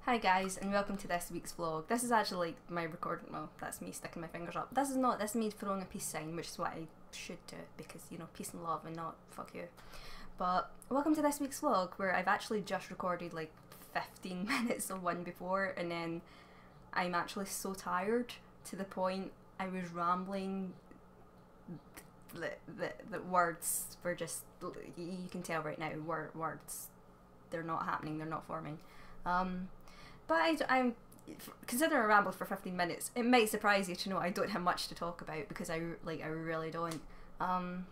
Hi guys, and welcome to this week's vlog. This is actually like my recording, well, that's me sticking my fingers up. This is me throwing a peace sign, which is what I should do, because, you know, peace and love and not fuck you. But welcome to this week's vlog, where I've actually just recorded like 15 minutes of one before, and then I'm actually so tired to the point I was rambling. The words were just, you can tell right now, words, they're not happening, they're not forming. But I'm considering I rambled for 15 minutes. It might surprise you to know I don't have much to talk about, because I really don't. What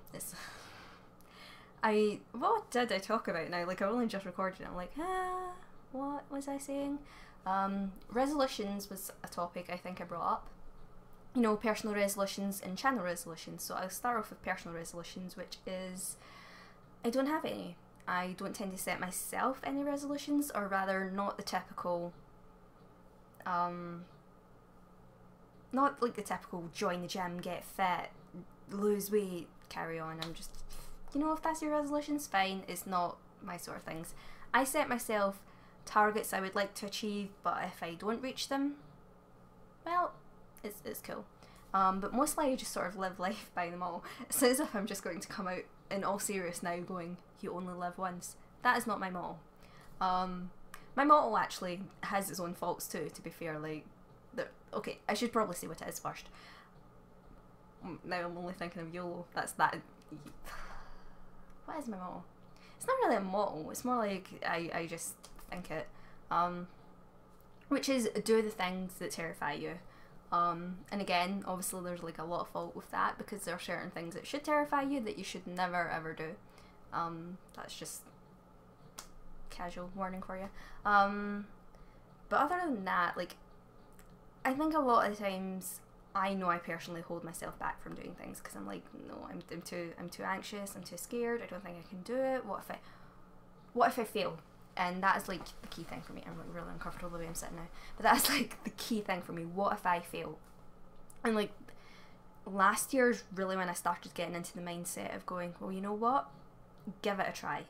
did I talk about now? Like, I only just recorded it. I'm like, what was I saying? Resolutions was a topic I think I brought up. You know, personal resolutions and channel resolutions. So I'll start off with personal resolutions, which is I don't have any. I don't tend to set myself any resolutions, or rather not the typical, not like the typical join the gym, get fit, lose weight, carry on. I'm just, you know, if that's your resolutions, fine. It's not my sort of things. I set myself targets I would like to achieve, but if I don't reach them, well, it's cool. But mostly I just sort of live life by them all. It's as if I'm just going to come out in all serious now going, you only live once. That is not my motto. My motto actually has its own faults too, to be fair. Like, okay, I should probably say what it is first. Now I'm only thinking of YOLO. That's that. What is my motto? It's not really a motto, it's more like I just think it. Which is, do the things that terrify you. And again, obviously there's like a lot of fault with that, because there are certain things that should terrify you that you should never ever do. That's just casual warning for you. But other than that, like, I think a lot of the times I know I personally hold myself back from doing things, because I'm like, no, I'm too anxious, I'm too scared, I don't think I can do it. What if I fail? And that is like the key thing for me. I'm like really uncomfortable the way I'm sitting now, but that's like the key thing for me. What if I fail? And like last year's really when I started getting into the mindset of going, well, you know what? Give it a try.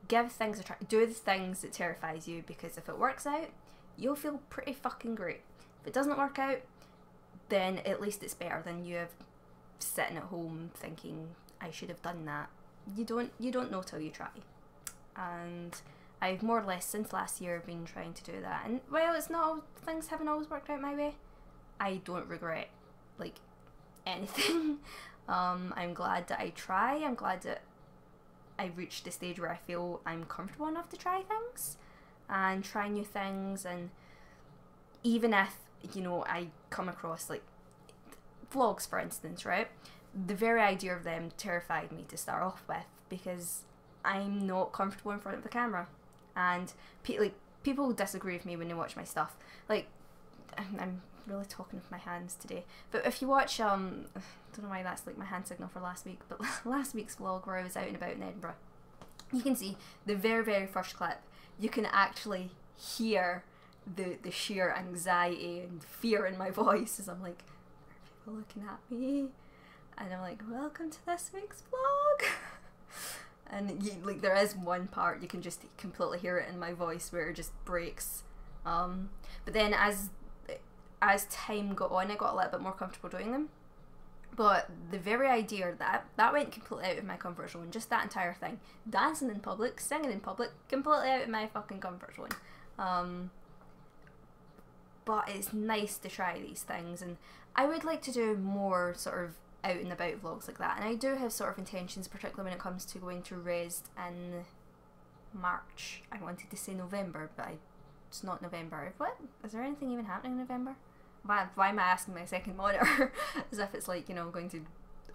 Give things a try. Do the things that terrifies you, because if it works out, you'll feel pretty fucking great. If it doesn't work out, then at least it's better than you have sitting at home thinking, I should have done that. You don't know till you try. And I've more or less since last year been trying to do that, and while it's not, things haven't always worked out my way, I don't regret like anything. I'm glad that I try. I'm glad that I've reached the stage where I feel I'm comfortable enough to try things and try new things. And even if, you know, I come across like vlogs, for instance, right, the very idea of them terrified me to start off with, because I'm not comfortable in front of the camera. And people disagree with me when they watch my stuff. Like, I'm really talking with my hands today, but if you watch, I don't know why that's like my hand signal for last week, but last week's vlog where I was out and about in Edinburgh, you can see the very first clip, you can actually hear the sheer anxiety and fear in my voice as I'm like, are people looking at me? And I'm like, welcome to this week's vlog. And like there is one part you can just completely hear it in my voice where it just breaks. But then as time got on, I got a little bit more comfortable doing them. But the very idea that went completely out of my comfort zone. Just that entire thing, dancing in public, singing in public, completely out of my fucking comfort zone. But it's nice to try these things, and I would like to do more sort of out and about vlogs like that, and I do have sort of intentions, particularly when it comes to going to Resd in March. I wanted to say November, but it's not November. What? Is there anything even happening in November? Why am I asking my second monitor as if it's like, you know, going to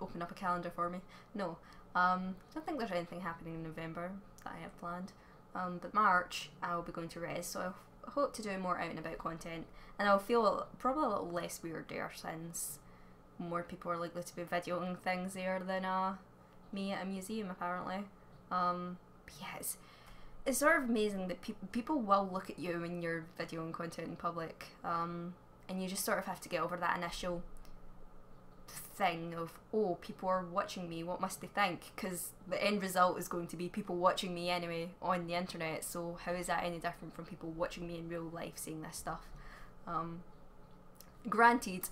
open up a calendar for me? No, I don't think there's anything happening in November that I have planned. But March I'll be going to Resd, so I hope to do more out and about content, and I'll feel probably a little less weird there, since more people are likely to be videoing things there than me at a museum, apparently. But yeah, it's sort of amazing that people will look at you when you're videoing content in public, and you just sort of have to get over that initial thing of, oh, people are watching me, what must they think? Because the end result is going to be people watching me anyway on the internet, so how is that any different from people watching me in real life saying this stuff? Granted,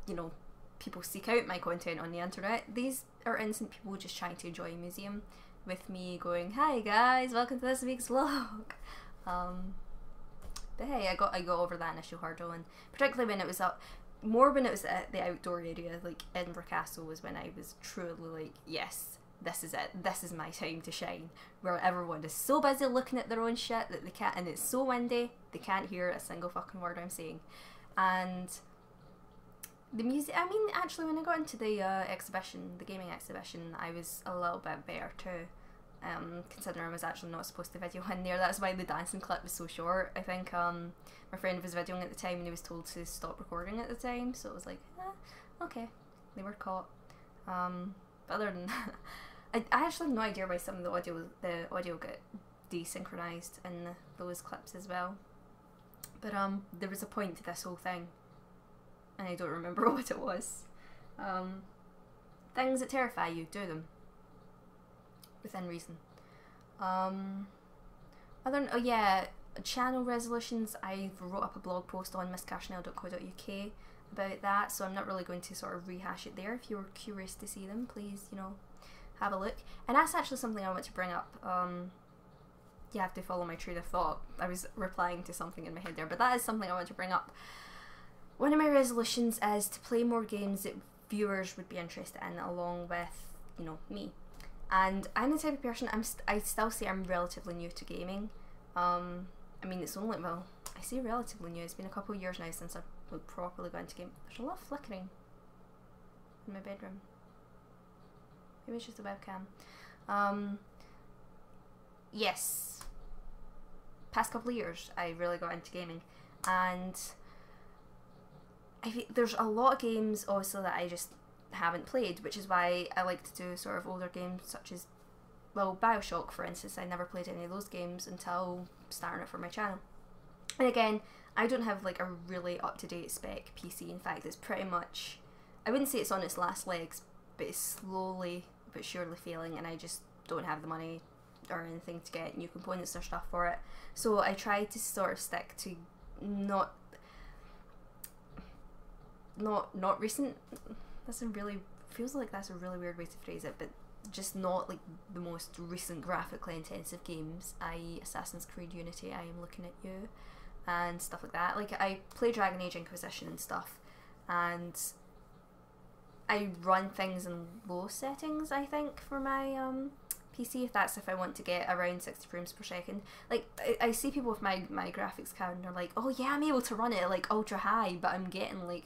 you know, people seek out my content on the internet. These are innocent people just trying to enjoy a museum with me going, hi guys, welcome to this week's vlog. But hey, I got over that initial hurdle, and particularly when it was when it was at the outdoor area, like Edinburgh Castle was when I was truly like, yes, this is it, this is my time to shine, where everyone is so busy looking at their own shit that they can't, and it's so windy, they can't hear a single fucking word I'm saying. And the music, I mean, actually when I got into the exhibition, the gaming exhibition, I was a little bit better too. Considering I was actually not supposed to video in there. That's why the dancing clip was so short. I think my friend was videoing at the time and he was told to stop recording at the time, so it was like, okay, they were caught. But other than that, I actually have no idea why some of the audio got desynchronized in those clips as well. But there was a point to this whole thing, and I don't remember what it was. Things that terrify you, do them. Within reason. Channel resolutions, I wrote up a blog post on MsCarsonelle.co.uk about that, so I'm not really going to sort of rehash it there. If you were curious to see them, please, you know, have a look. And that's actually something I want to bring up. You have to follow my train of thought. I was replying to something in my head there, but that is something I want to bring up. One of my resolutions is to play more games that viewers would be interested in, along with, you know, me. And I'm the type of person, I still say I'm relatively new to gaming. I mean, it's only, well, I say relatively new, it's been a couple of years now since I've properly got into game. There's a lot of flickering in my bedroom. Maybe it's just a webcam. Yes. Past couple of years, I really got into gaming. And there's a lot of games also that I just haven't played, which is why I like to do sort of older games such as, well, Bioshock for instance. I never played any of those games until starting it for my channel. And again, I don't have like a really up-to-date spec PC. In fact, it's pretty much, I wouldn't say it's on its last legs, but it's slowly but surely failing, and I just don't have the money or anything to get new components or stuff for it. So I try to sort of stick to not recent. Feels like that's a really weird way to phrase it, but just not like the most recent graphically intensive games, i.e. Assassin's Creed Unity, I am looking at you, and stuff like that. Like, I play Dragon Age Inquisition and stuff, and I run things in low settings, I think, for my PC, if I want to get around 60 frames per second. Like, I see people with my graphics card and they're like, oh yeah, I'm able to run it at like ultra high, but I'm getting like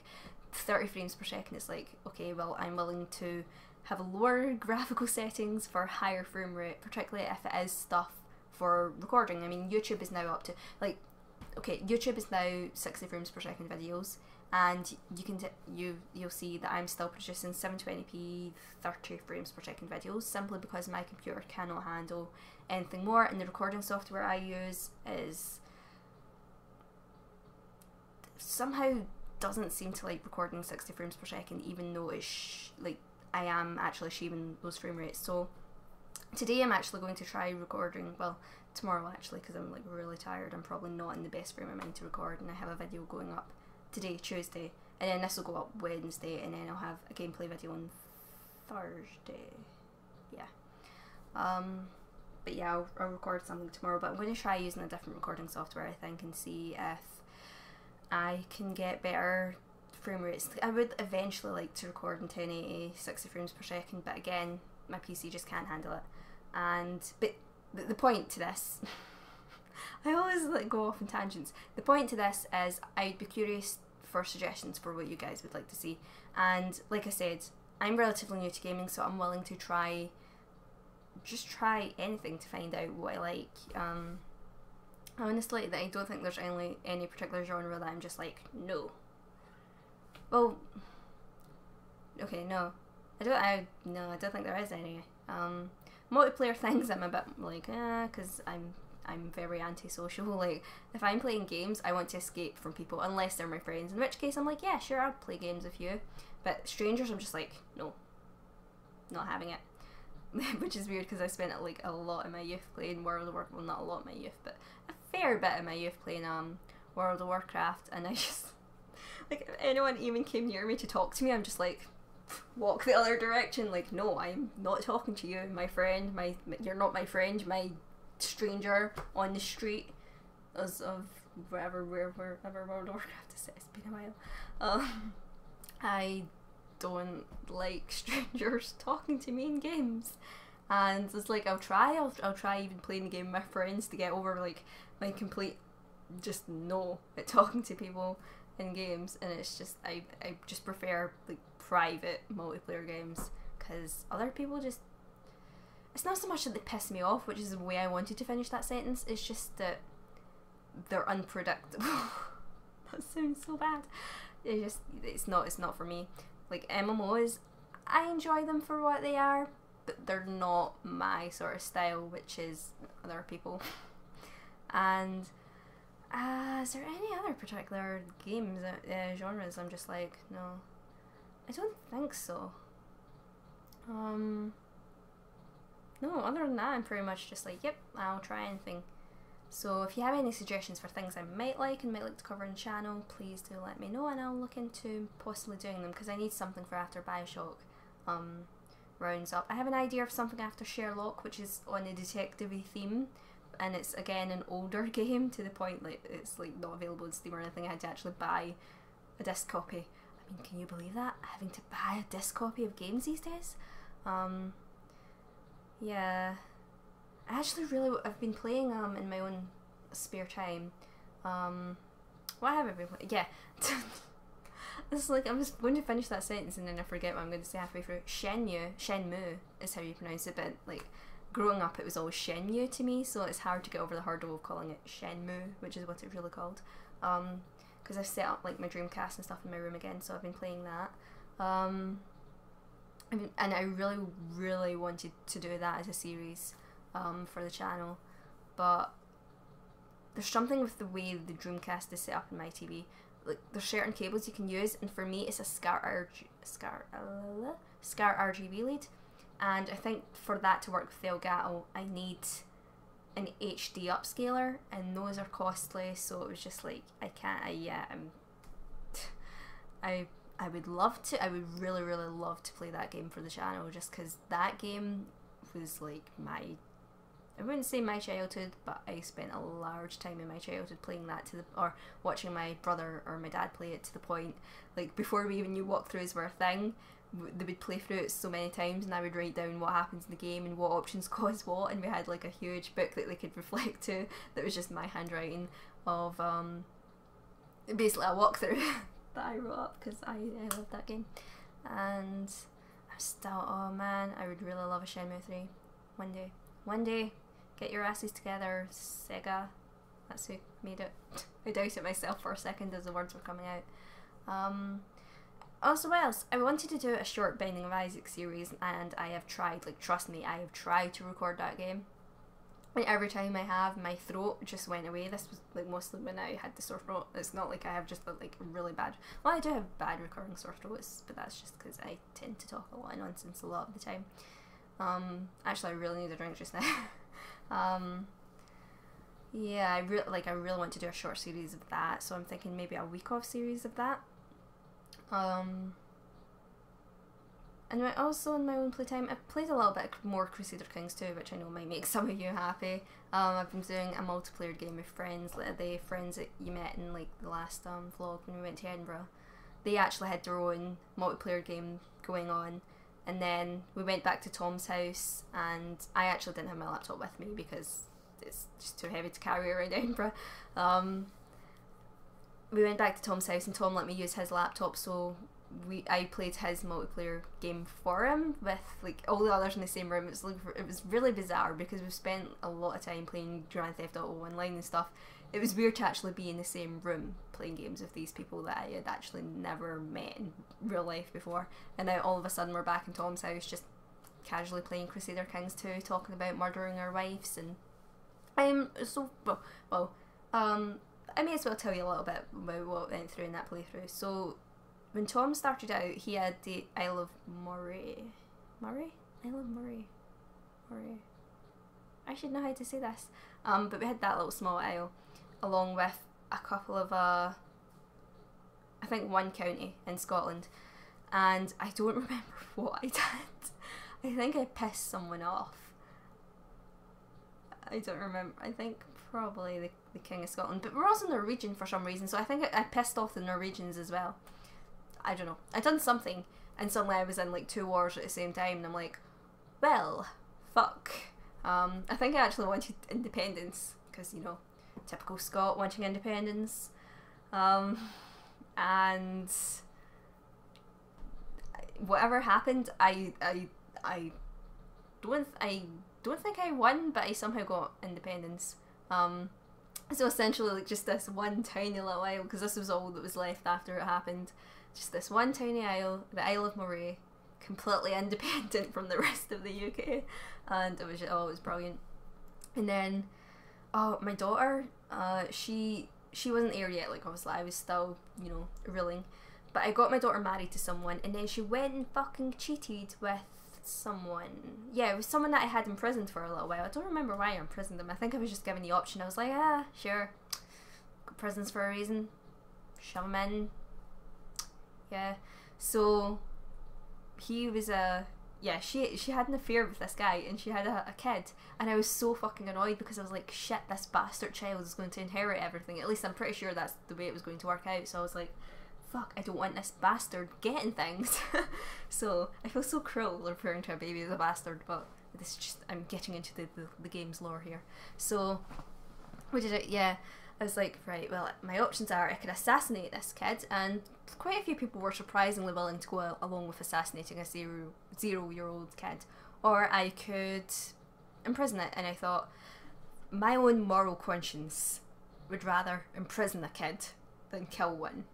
30 frames per second. It's like, okay, well, I'm willing to have lower graphical settings for higher frame rate, particularly if it is stuff for recording. I mean, YouTube is now up to, like, okay, YouTube is now 60 frames per second videos, and you can you'll see that I'm still producing 720p 30 frames per second videos, simply because my computer cannot handle anything more, and the recording software I use is somehow doesn't seem to like recording 60 frames per second, even though it's like I am actually achieving those frame rates. So today I'm actually going to try recording, well, tomorrow actually, because I'm like really tired. I'm probably not in the best frame of mind to record, and I have a video going up today, Tuesday, and then this will go up Wednesday, and then I'll have a gameplay video on Thursday. Yeah. But yeah, I'll record something tomorrow, but I'm going to try using a different recording software, I think, and see if I can get better frame rates. I would eventually like to record in 1080 60 frames per second, but again, my PC just can't handle it. But the point to this I always like go off on tangents. The point to this is I'd be curious for suggestions for what you guys would like to see, and like I said, I'm relatively new to gaming, so I'm willing to try anything to find out what I like. Honestly, I don't think there's any particular genre that I'm just like, no. Well, okay, no. I don't think there is any. Multiplayer things I'm a bit like, because I'm very antisocial. Like, if I'm playing games, I want to escape from people, unless they're my friends, in which case I'm like, yeah, sure, I'll play games with you. But strangers, I'm just like, no, not having it. Which is weird, because I spent like a lot of my youth playing World of Warcraft. Well, not a lot of my youth, but a fair bit of my youth playing World of Warcraft, and I just, like, if anyone even came near me to talk to me, I'm just like, walk the other direction. Like, no, I'm not talking to you, my friend. You're not my friend. My stranger on the street, as of wherever World of Warcraft is. It's been a while. I don't like strangers talking to me in games, and it's like I'll try even playing the game with my friends to get over like my complete just no at talking to people in games, and it's just I just prefer like private multiplayer games, because other people just, it's not so much that they piss me off, which is the way I wanted to finish that sentence, it's just that they're unpredictable. That sounds so bad. It's not for me. Like, MMOs, I enjoy them for what they are, but they're not my sort of style, which is other people. And is there any other particular games, genres I'm just like, no, I don't think so. No, other than that, I'm pretty much just like, yep, I'll try anything. So if you have any suggestions for things I might like and might like to cover on the channel, please do let me know, and I'll look into possibly doing them, because I need something for after Bioshock rounds up. I have an idea of something after Sherlock, which is on a detective-y theme, and it's again an older game, to the point like it's like not available on Steam or anything. I had to actually buy a disc copy. I mean, can you believe that? Having to buy a disc copy of games these days? Yeah. I've been playing in my own spare time. What have I been playing? Yeah. It's like, I'm just going to finish that sentence and then I forget what I'm going to say halfway through. Shenmue is how you pronounce it, but like growing up it was always Shenmue to me, so it's hard to get over the hurdle of calling it Shenmue, which is what it's really called. Because I've set up like my Dreamcast and stuff in my room again, so I've been playing that. And I really, really wanted to do that as a series for the channel, but there's something with the way the Dreamcast is set up in my TV. Like, there's certain cables you can use, and for me it's a SCART RGB lead, and I think for that to work with Elgato I need an HD upscaler, and those are costly, so it was just like, I can't, I would love to, I would really, really love to play that game for the channel, just because that game was like I wouldn't say my childhood, but I spent a large time in my childhood playing that or watching my brother or my dad play it, to the point, like, before we even knew walkthroughs were a thing, they would play through it so many times and I would write down what happens in the game and what options cause what, and we had like a huge book that they could reflect to that was just my handwriting of basically a walkthrough that I wrote up, because I love that game. And I'm still, oh man, I would really love a Shenmue 3 one day. Get your asses together, Sega. That's who made it. I doubted it myself for a second as the words were coming out. Also, what else? I wanted to do a short Binding of Isaac series, and I have tried, like, trust me, I have tried to record that game. And every time I have, my throat just went away. This was like mostly when I had the sore throat. It's not like I have just like really bad, well, I do have bad recurring sore throats, but that's just because I tend to talk a lot of nonsense a lot of the time. Actually, I really need a drink just now. Yeah, I really want to do a short series of that, so I'm thinking maybe a week off series of that. And also in my own playtime, I've played a little bit more Crusader Kings 2, which I know might make some of you happy. I've been doing a multiplayer game with friends, the friends that you met in like the last vlog when we went to Edinburgh. They actually had their own multiplayer game going on, and then we went back to Tom's house, and I actually didn't have my laptop with me because it's just too heavy to carry around Edinburgh. We went back to Tom's house and Tom let me use his laptop, so I played his multiplayer game for him with like all the others in the same room. It was really bizarre because we've spent a lot of time playing Grand Theft Auto Online and stuff. It was weird to actually be in the same room playing games with these people that I had actually never met in real life before, and now all of a sudden we're back in Tom's house just casually playing Crusader Kings 2, talking about murdering our wives and So, I may as well tell you a little bit about what went through in that playthrough. So, when Tom started out, he had the Isle of Moray. Moray? Isle of Moray. Moray. I should know how to say this. But we had that little small isle, along with a couple of, I think one county in Scotland. And I don't remember what I did. I think I pissed someone off. I don't remember. I think probably the King of Scotland. But we're also Norwegian for some reason, so I think I pissed off the Norwegians as well. I don't know. I done something, and suddenly I was in like 2 wars at the same time, and I'm like, well, fuck. I think I actually wanted independence, because, you know, typical Scot wanting independence. And whatever happened, I don't think I won, but I somehow got independence. So essentially, like, just this one tiny little isle, because this was all that was left after it happened. Just this one tiny isle, the Isle of Moray, completely independent from the rest of the UK, and it was just, it was brilliant. And then, my daughter, she wasn't here yet. Like, obviously, I was still, you know, ruling. But I got my daughter married to someone, and then she went and fucking cheated with someone. Yeah, it was someone that I had imprisoned for a little while. I don't remember why I imprisoned them. I think I was just given the option. I was like, sure. Got prisons for a reason. Shove them in. Yeah. So, he was she had an affair with this guy, and she had a kid, and I was so fucking annoyed because I was like, shit, this bastard child is going to inherit everything. At least I'm pretty sure that's the way it was going to work out. So I was like, fuck, I don't want this bastard getting things. So I feel so cruel referring to a baby as a bastard, but this is just, I'm getting into the game's lore here. So we did it. Yeah, I was like, right, well, my options are I could assassinate this kid, and quite a few people were surprisingly willing to go along with assassinating a 0-year-old kid, or I could imprison it. And I thought, my own moral conscience would rather imprison a kid than kill one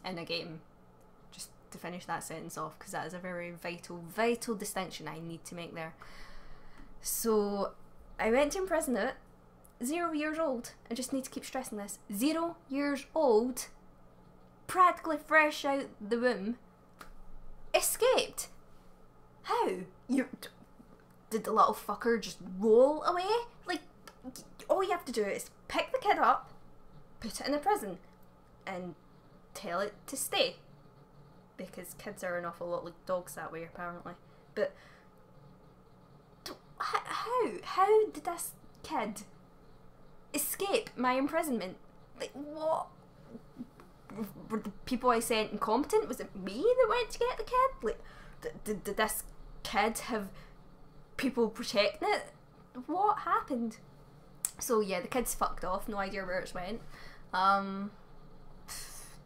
in a game. Just to finish that sentence off, because that is a very vital distinction I need to make there. So I went to imprison it. 0 years old. I just need to keep stressing this. 0 years old, practically fresh out the womb, escaped. How? Did the little fucker just roll away? Like, all you have to do is pick the kid up, put it in a prison, and tell it to stay. Because kids are an awful lot like dogs that way, apparently. But how did this kid escape my imprisonment? Like, what? Were the people I sent incompetent? Was it me that went to get the kid? Like, did this kid have people protecting it? What happened? So yeah, the kid's fucked off. No idea where it's went.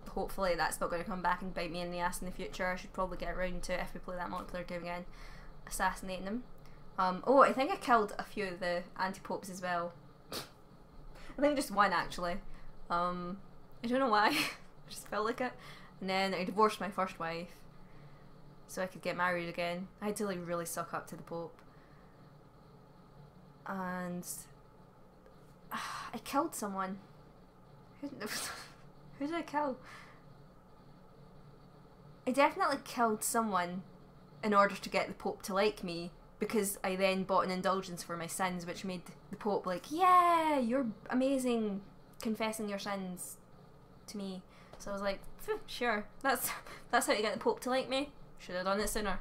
Hopefully that's not going to come back and bite me in the ass in the future. I should probably get around to, if we play that multiplayer game again, assassinating them. I think I killed a few of the anti-popes as well. I think just one, actually. I don't know why. I just felt like it. And then I divorced my first wife so I could get married again. I had to like really suck up to the Pope. And I killed someone. Who did I kill? I definitely killed someone in order to get the Pope to like me, because I then bought an indulgence for my sins, which made the Pope like, yeah, you're amazing, confessing your sins to me. So I was like, sure, that's how you get the Pope to like me. Should have done it sooner.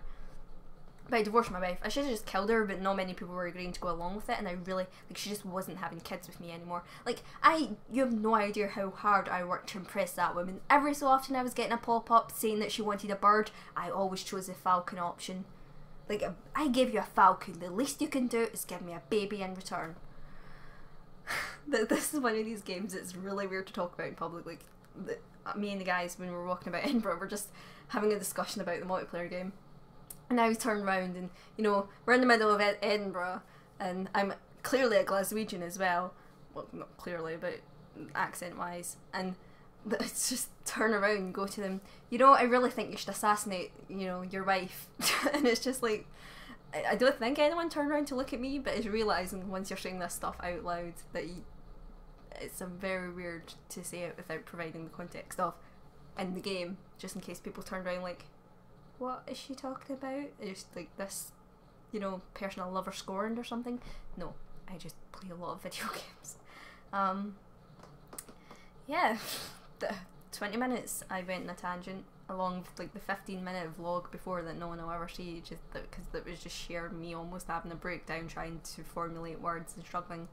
But I divorced my wife. I should have just killed her, but not many people were agreeing to go along with it, and I really, like, she just wasn't having kids with me anymore. Like, you have no idea how hard I worked to impress that woman. Every so often I was getting a pop-up saying that she wanted a bird. I always chose the falcon option. Like, I gave you a falcon. The least you can do is give me a baby in return. This is one of these games that's really weird to talk about in public. Like, me and the guys, when we were walking about Edinburgh, were just having a discussion about the multiplayer game. And I was turned around and, you know, we're in the middle of Edinburgh, and I'm clearly a Glaswegian as well. Well, not clearly, but accent-wise. And it's just turn around and go to them, you know, I really think you should assassinate, you know, your wife. And it's just like, I don't think anyone turned around to look at me, but it's realising once you're saying this stuff out loud that it's very weird to say it without providing the context of in the game, just in case people turn around like, what is she talking about? It's like this, you know, person I love or scorned or something. No, I just play a lot of video games. Yeah, the 20 minutes I went in a tangent along with like the 15-minute vlog before that no one will ever see, just because that was just sheer me almost having a breakdown trying to formulate words and struggling.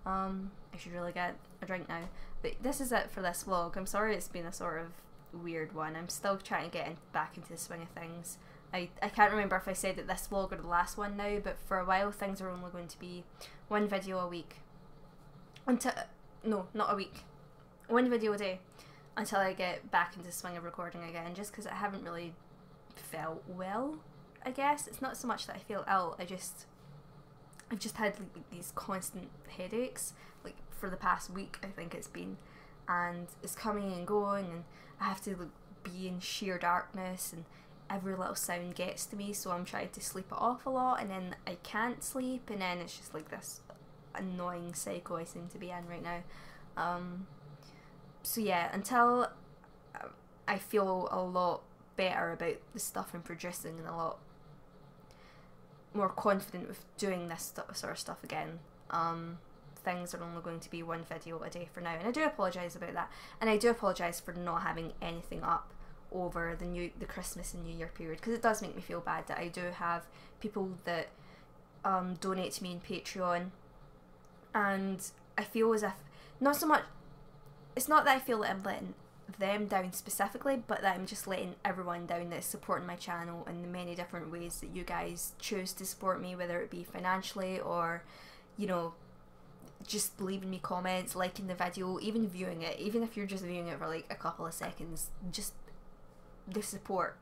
I should really get a drink now, but this is it for this vlog. I'm sorry it's been a sort of weird one. I'm still trying to get back into the swing of things. I can't remember if I said that this vlog or the last one now, but for a while things are only going to be one video a week until, no, not a week, one video a day until I get back into the swing of recording again, just because I haven't really felt well, I guess. It's not so much that I feel ill, I've just had like these constant headaches, like for the past week I think it's been, and it's coming and going, and I have to like be in sheer darkness and every little sound gets to me, so I'm trying to sleep it off a lot and then I can't sleep, and then it's just like this annoying cycle I seem to be in right now. So yeah, until I feel a lot better about the stuff I'm producing and a lot more confident with doing this sort of stuff again, things are only going to be one video a day for now, and I do apologise about that, and I do apologise for not having anything up over the Christmas and New Year period, because it does make me feel bad that I do have people that donate to me on Patreon, and I feel as if, not so much, it's not that I feel that I'm letting them down specifically, but that I'm just letting everyone down that's supporting my channel in the many different ways that you guys choose to support me, whether it be financially or, you know, just leaving me comments, liking the video, even viewing it, even if you're just viewing it for like a couple of seconds, just the support.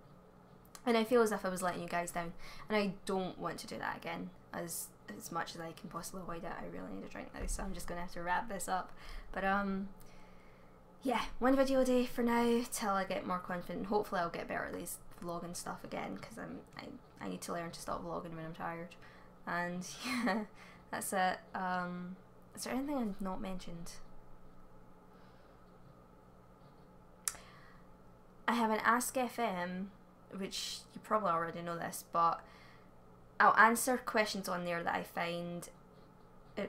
And I feel as if I was letting you guys down, and I don't want to do that again as much as I can possibly avoid it. I really need a drink now, so I'm just gonna have to wrap this up. But yeah, one video a day for now till I get more confident. Hopefully I'll get better at these vlogging stuff again, because I need to learn to stop vlogging when I'm tired. And yeah, that's it. Is there anything I've not mentioned? I have an Ask FM, which you probably already know this, but I'll answer questions on there that I find,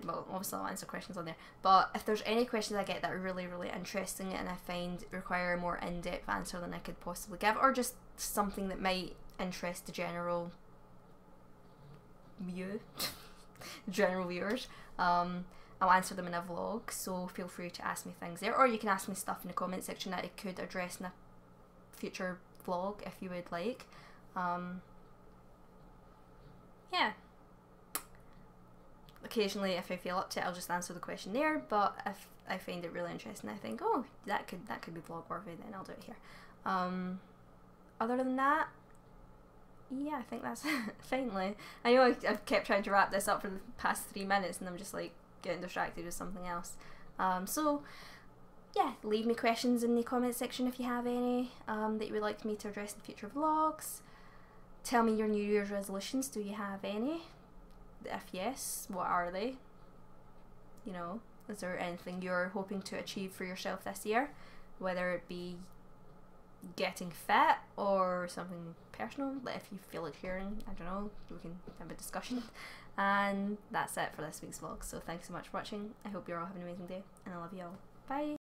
well, obviously I'll answer questions on there, but if there's any questions I get that are really, really interesting and I find require a more in-depth answer than I could possibly give, or just something that might interest the general viewers, I'll answer them in a vlog, so feel free to ask me things there, or you can ask me stuff in the comment section that I could address in a future vlog if you would like. Yeah. Occasionally, if I feel up to it, I'll just answer the question there, but if I find it really interesting, I think, oh, that could be vlog worthy, then I'll do it here. Other than that, yeah, I think that's it. Finally, I know I've kept trying to wrap this up for the past 3 minutes, and I'm just like getting distracted with something else. So yeah, leave me questions in the comment section if you have any that you would like me to address in future vlogs. Tell me your New Year's resolutions. Do you have any? If yes, what are they? You know, is there anything you're hoping to achieve for yourself this year? Whether it be getting fit or something personal, but if you feel like sharing, I don't know, we can have a discussion. And that's it for this week's vlog. So thanks so much for watching. I hope you're all having an amazing day, and I love you all. Bye!